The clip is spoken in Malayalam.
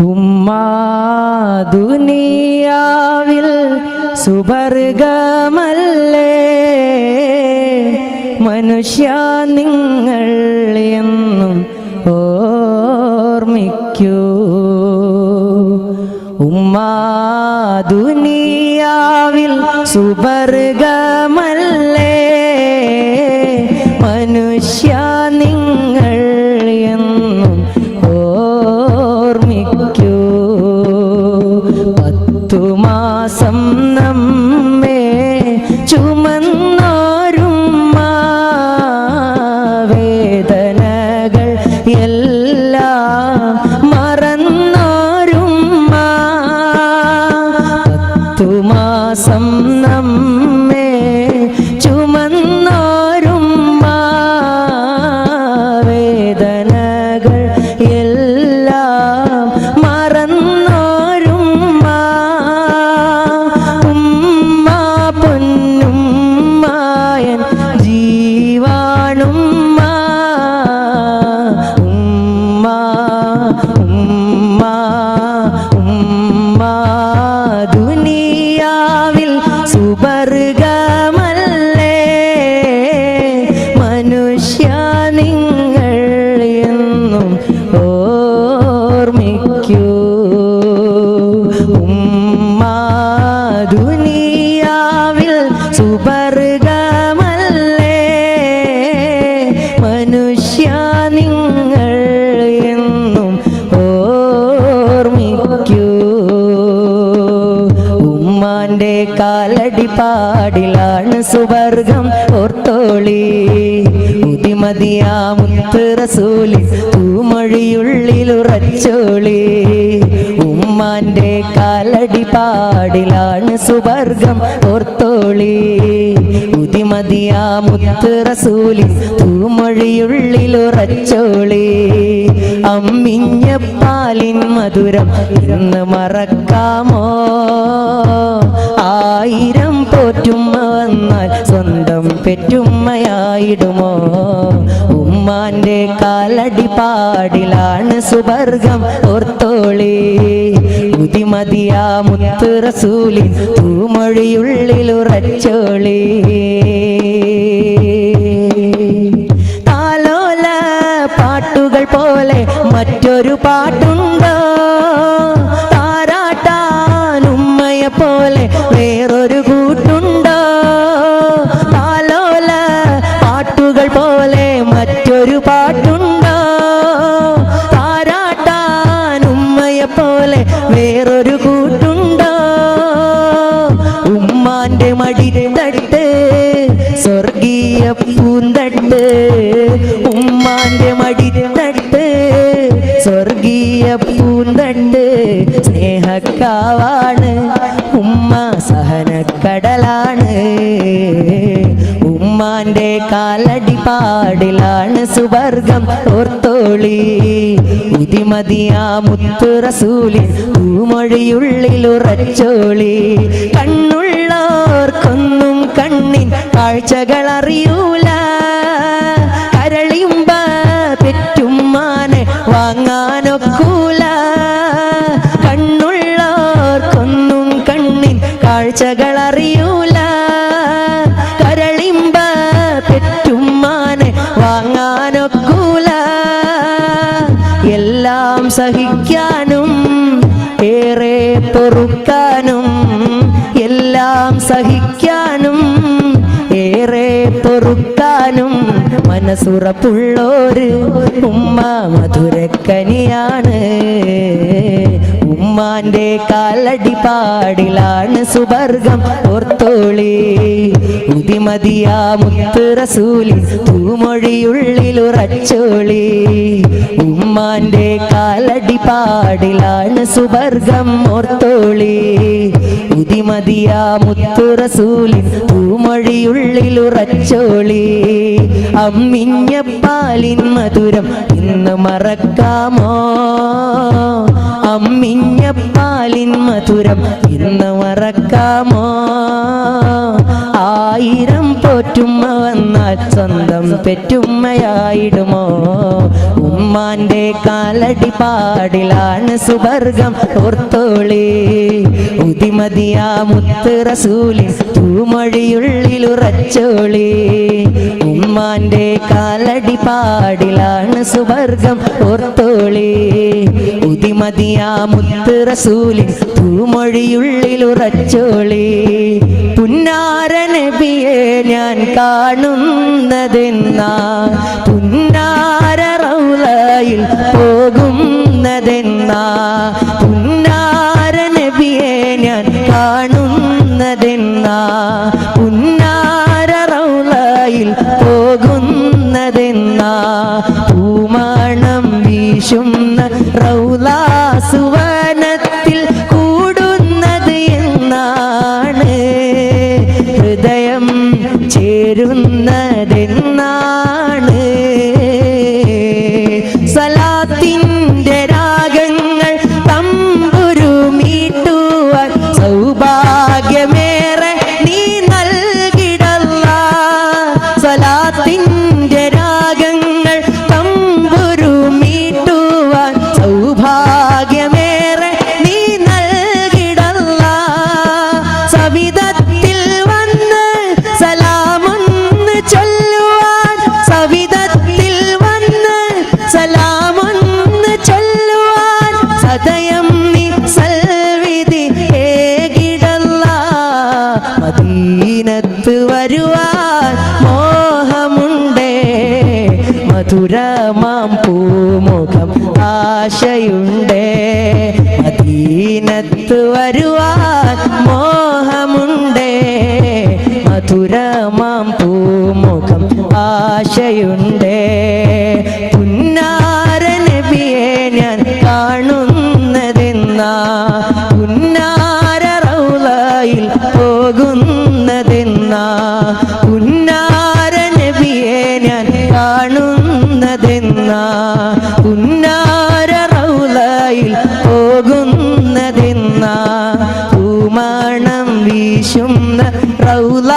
ഉമ്മാ ദുനിയാവിൽ സുവർഗമല്ലേ മനുഷ്യ നിങ്ങൾ എന്നും ഓർമ്മിക്കൂ. ഉമ്മാ ദുനിയാവിൽ സുവർഗമല്ലേ മനുഷ്യ നിങ്ങൾ എന്നും ഓർമ്മിക്കൂ. 10 മാസം നമ്മെ ചുമന്നോരുമ്മ വേദനകൾ എല്ലാം മറന്നോരുമ്മ. 10 മാസം നമ്മെ ചുമന്നോരുമ്മ വേദനകൾ എല്ലാം മറന്നോരുമ്മ. ഉമ്മ പൊന്നുമ്മായൻ ജീവാണുമ്മ. ഉമ്മ ഉമ്മ ഉമ്മ ദുനിയാവിൽ സുവർഗമല്ലേ മനുഷ്യ നിങ്ങൾ എന്നും ഓർമ്മിക്കൂ. ഉമ്മ ദുനിയാവിൽ സുവർഗമല്ലേ മനുഷ്യ നിങ്ങൾ എന്നും ഓർമ്മിക്കൂ. ഉമ്മാന്റെ കാലടിപ്പാടിലാണ് സുവർഗം ഓർത്തോളി. ഉദിമതിയാ മുത്ത് റസൂലി തൂമൊഴിയുള്ളിലുറച്ചോളി. ഉമ്മാന്റെ കാലടിപ്പാടിലാണ് സുവർഗം ഓർത്തോളി. ഉദിമതിയാ മുത്ത് റസൂലി തൂമൊഴിയുള്ളിലുറച്ചോളി. അമ്മിഞ്ഞ പാലിൻ മധുരം ഇന്ന് മറക്കാമോ? 1000 പോറ്റുമ്മ വന്നാൽ സ്വന്തം പെറ്റുമ്മയായിടുമോ? ഉമ്മാന്റെ കാലടിപ്പാടിലാണ് സുവർഗം ഓർത്തോളി. ഉദിമതിയാ മുത്ത് റസൂലിൻ തൂമൊഴിയുള്ളിലുറച്ചോളി. താലോല പാട്ടുകൾ പോലെ മറ്റൊരു പാട്ടുണ്ടോ? താരാട്ടാൻ ഉമ്മയെ പോലെ വേറൊരു കൂട്ടുണ്ടോ? താലോല പാട്ടുകൾ പോലെ മറ്റൊരു പാട്ടുണ്ടോ? താരാട്ടാൻ ഉമ്മയെ പോലെ വേറൊരു കൂട്ടുണ്ടോ? ഉമ്മാന്റെ മടിത്തട്ട് സ്വർഗീയ പൂന്തട്ട്. ഉമ്മാന്റെ മടിത്തട്ട് സ്വർഗീയ പൂന്തട്ട്. സ്നേഹക്കാവാണ് ഉമ്മ സഹനക്കടലാണ്. ഉമ്മാന്റെ കാലടിപ്പാടിലാണ് സുവർഗം ഓർത്തോളി. ഉദിമതിയാ മുത്ത് റസൂലി തൂമൊഴിയുള്ളിലുറച്ചോളി. കണ്ണുള്ളോർക്കൊന്നും കണ്ണിൻ കാഴ്ചകൾ അറിയൂല. കരളിയുമ്പ പെറ്റുമ്മാനെ വാങ്ങാനൊക്കൂല. കണ്ണുള്ളോർക്കൊന്നും കണ്ണിൻ കാഴ്ചകൾ അറിയൂല. കരളിമ്പ പെറ്റുമ്മാനെ വാങ്ങാനൊക്കൂല. എല്ലാം സഹിക്കാനും ഏറെ പൊറുക്കാനും. എല്ലാം സഹിക്കാനും ഏറെ പൊറുക്കാനും മനസ്സുറപ്പുള്ളോര് ഉമ്മ മധുരക്കനിയാണ്. ഉമ്മാന്റെ കാലടിപ്പാടിലാണ് സുവർഗം ഓർത്തോളി. ഉദിമതിയാ മുത്ത് റസൂലി തൂമൊഴിയുള്ളിലുറച്ചോളി. ഉമ്മാന്റെ കാലടിപ്പാടിലാണ് സുവർഗം ഓർത്തോളി. ഉദിമതിയാ മുത്ത് റസൂലി തൂമൊഴിയുള്ളിലുറച്ചോളി. അമ്മിഞ്ഞ പാലിൻ മധുരം ഇന്ന് മറക്കാമോ? അമ്മിഞ്ഞ പാലിൻ മധുരം ഇന്ന് മറക്കാമോ? 1000 പോറ്റുമ്മ വന്നാൽ വന്നാൽ സ്വന്തം പെറ്റുമ്മയായിടുമോ? ഉമ്മാന്റെ കാലടി പാടിലാണ് സുവർഗം ഓർത്തോളി. ഉദിമതിയാ മുത്ത് റസൂലിൻ തൂമൊഴിയുള്ളിലുറച്ചോളി. ഉമ്മാന്റെ കാലടി പാടിലാണ് സുവർഗം ഓർത്തോളി. ഉദിമതിയാ മുത്ത് റസൂലിൻ തൂമൊഴിയുള്ളിലുറച്ചോളി. പുന്നാര നബിയെ ഞാൻ കാണുന്നതെന്നാ, പുന്നാര റൗളയിൽ പോകുന്നതെന്നാ, പുന്നാര നബിയെ ഞാൻ കാണുന്നതെന്നാ, പുന്നാര റൗളയിൽ പോകുന്നതെന്നാ. പൂമണം വീശുന്ന റൗളാ സുവനത്തിൽ കൂടുന്നത് എന്നാണ്, ഹൃദയം ചേരുന്നതെന്നാണ്. സലാത്തിന്റെ രാഗങ്ങൾ തമ്പുരു മീട്ടുവാൻ സൗഭാഗ്യമേറെ നീ നൽകിടല്ലാ. സലാത്തിന്റെ രാഗങ്ങൾ തമ്പുരു മീട്ടുവാൻ സൗഭാഗ്യമേറെ നീ നൽകിടല്ലാ. സവിധത്തിൽ വന്ന് സലാമൊന്ന് ചൊല്ലുവാൻ, സവിധത്തിൽ വന്ന് സലാമൊന്ന് ചൊല്ലുവാൻ സദയം നീ സൽവിധി ഏകിടല്ലാ. മദീനത്ത് വരുവാൻ മോഹമുണ്ടേ, മധുരമാം പൂമുഖം ആശയുണ്ടേ. മദീനത്ത് വരുവാൻ മോഹമുണ്ടേ, മധുരമാം പൂമുഖം ആശയുണ്ടേ. പുന്നാര നബിയെ ഞാൻ കാണുന്നതെന്നാ, പുന്നാര റൗളയിൽ പോകുന്നതെന്നാ, പുന്നാര നബിയെ ഞാൻ കാണുന്നതെന്നാ, പുന്നാര റൗളയിൽ പോകുന്നതെന്നാ. പൂമണം വീശുന്ന റൗള